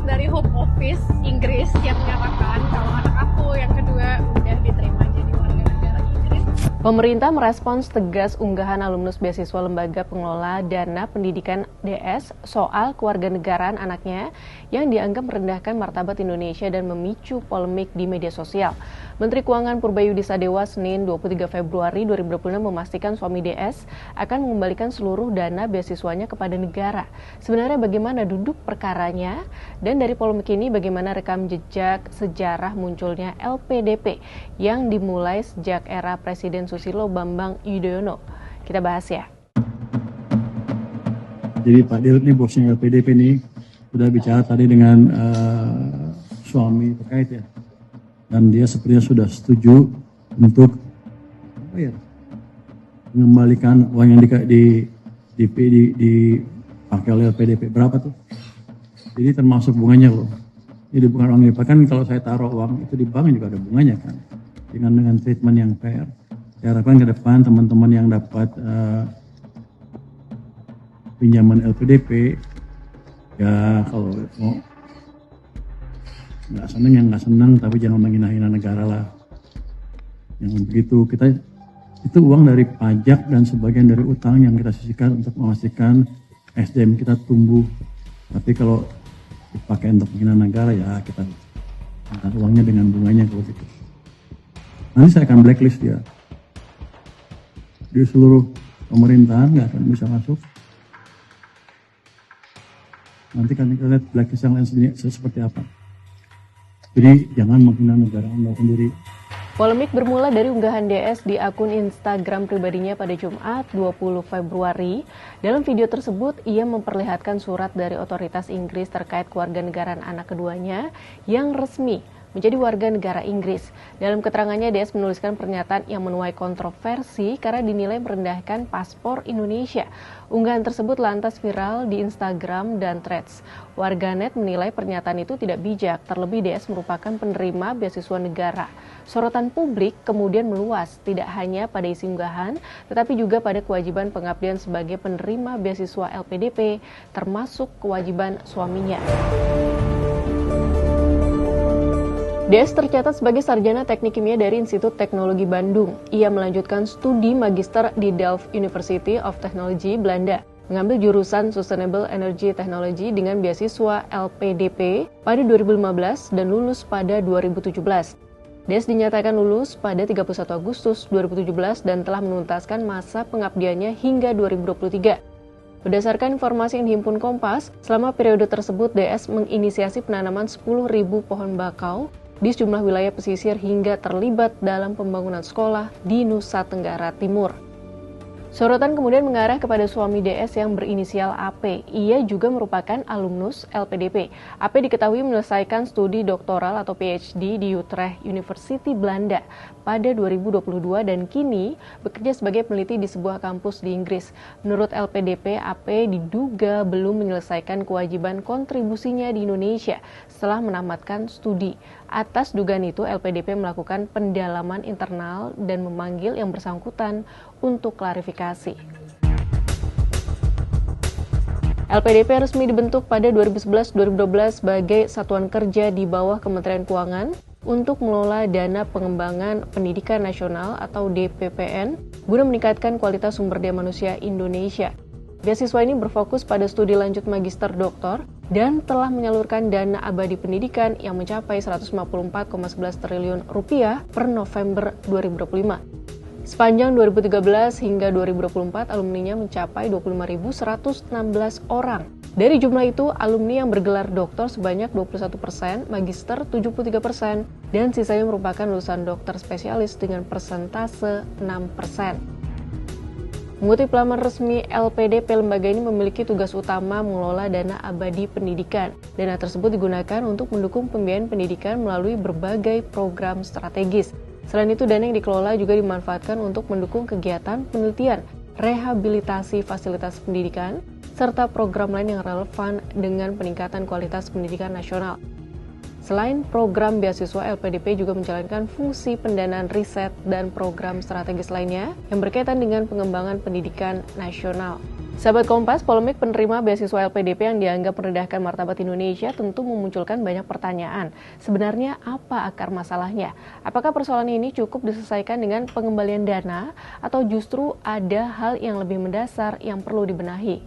dari Home Office Inggris yang menyatakan kalau anak aku yang kedua udah diterima jadi warga negara Inggris. Pemerintah merespons tegas unggahan alumnus beasiswa Lembaga Pengelola Dana Pendidikan DS soal kewarganegaraan anaknya yang dianggap merendahkan martabat Indonesia dan memicu polemik di media sosial. Menteri Keuangan Purbayudi Sadewa Senin 23 Februari 2026 memastikan suami DS akan mengembalikan seluruh dana beasiswanya kepada negara. Sebenarnya bagaimana duduk perkaranya? Dan dari polemik ini bagaimana rekam jejak sejarah munculnya LPDP yang dimulai sejak era Presiden Susilo Bambang Yudhoyono? Kita bahas ya. Jadi Pak Dirut nih bosnya LPDP nih sudah bicara tadi dengan suami terkait ya. Dan dia sepertinya sudah setuju untuk mengembalikan uang yang dipakai oleh LPDP. Berapa tuh? Jadi termasuk bunganya loh. Jadi bukan uang dipakai, kan kalau saya taruh uang itu di bank juga ada bunganya kan. Dengan treatment yang fair. Saya harapkan ke depan teman-teman yang dapat pinjaman LPDP, ya kalau mau nggak seneng ya nggak seneng, tapi jangan menghina-hina negara lah. Yang begitu itu uang dari pajak dan sebagian dari utang yang kita sisihkan untuk memastikan SDM kita tumbuh. Tapi kalau dipakai untuk menghina negara ya kita angkat uangnya dengan bunganya kalau gitu. Nanti saya akan blacklist dia. Di seluruh pemerintahan nggak akan bisa masuk. Nanti kan kita lihat blacklist yang lain seperti apa. Jadi jangan menghina negara Anda sendiri. Polemik bermula dari unggahan DS di akun Instagram pribadinya pada Jumat 20 Februari. Dalam video tersebut, ia memperlihatkan surat dari otoritas Inggris terkait kewarganegaraan anak keduanya yang resmi menjadi warga negara Inggris. Dalam keterangannya, DS menuliskan pernyataan yang menuai kontroversi karena dinilai merendahkan paspor Indonesia. Unggahan tersebut lantas viral di Instagram dan Threads. Warganet menilai pernyataan itu tidak bijak, terlebih DS merupakan penerima beasiswa negara. Sorotan publik kemudian meluas, tidak hanya pada isi unggahan, tetapi juga pada kewajiban pengabdian sebagai penerima beasiswa LPDP, termasuk kewajiban suaminya. DS tercatat sebagai sarjana teknik kimia dari Institut Teknologi Bandung. Ia melanjutkan studi magister di Delft University of Technology, Belanda. Mengambil jurusan Sustainable Energy Technology dengan beasiswa LPDP pada 2015 dan lulus pada 2017. DS dinyatakan lulus pada 31 Agustus 2017 dan telah menuntaskan masa pengabdiannya hingga 2023. Berdasarkan informasi yang dihimpun Kompas, selama periode tersebut DS menginisiasi penanaman 10.000 pohon bakau di sejumlah wilayah pesisir hingga terlibat dalam pembangunan sekolah di Nusa Tenggara Timur. Sorotan kemudian mengarah kepada suami DS yang berinisial AP. Ia juga merupakan alumnus LPDP. AP diketahui menyelesaikan studi doktoral atau PhD di Utrecht University, Belanda pada 2022 dan kini bekerja sebagai peneliti di sebuah kampus di Inggris. Menurut LPDP, AP diduga belum menyelesaikan kewajiban kontribusinya di Indonesia setelah menamatkan studi. Atas dugaan itu, LPDP melakukan pendalaman internal dan memanggil yang bersangkutan untuk klarifikasi. LPDP resmi dibentuk pada 2011-2012 sebagai satuan kerja di bawah Kementerian Keuangan untuk mengelola dana pengembangan pendidikan nasional atau DPPN guna meningkatkan kualitas sumber daya manusia Indonesia. Beasiswa ini berfokus pada studi lanjut magister doktor dan telah menyalurkan dana abadi pendidikan yang mencapai 154,11 triliun rupiah per November 2025. Sepanjang 2013 hingga 2024, alumninya mencapai 25.116 orang. Dari jumlah itu, alumni yang bergelar doktor sebanyak 21%, magister 73%, dan sisanya merupakan lulusan dokter spesialis dengan persentase 6%. Mengutip laman resmi LPDP, lembaga ini memiliki tugas utama mengelola dana abadi pendidikan. Dana tersebut digunakan untuk mendukung pembiayaan pendidikan melalui berbagai program strategis. Selain itu, dana yang dikelola juga dimanfaatkan untuk mendukung kegiatan penelitian, rehabilitasi fasilitas pendidikan, serta program lain yang relevan dengan peningkatan kualitas pendidikan nasional. Selain program beasiswa, LPDP juga menjalankan fungsi pendanaan riset dan program strategis lainnya yang berkaitan dengan pengembangan pendidikan nasional. Sahabat Kompas, polemik penerima beasiswa LPDP yang dianggap merendahkan martabat Indonesia tentu memunculkan banyak pertanyaan. Sebenarnya apa akar masalahnya? Apakah persoalan ini cukup diselesaikan dengan pengembalian dana atau justru ada hal yang lebih mendasar yang perlu dibenahi?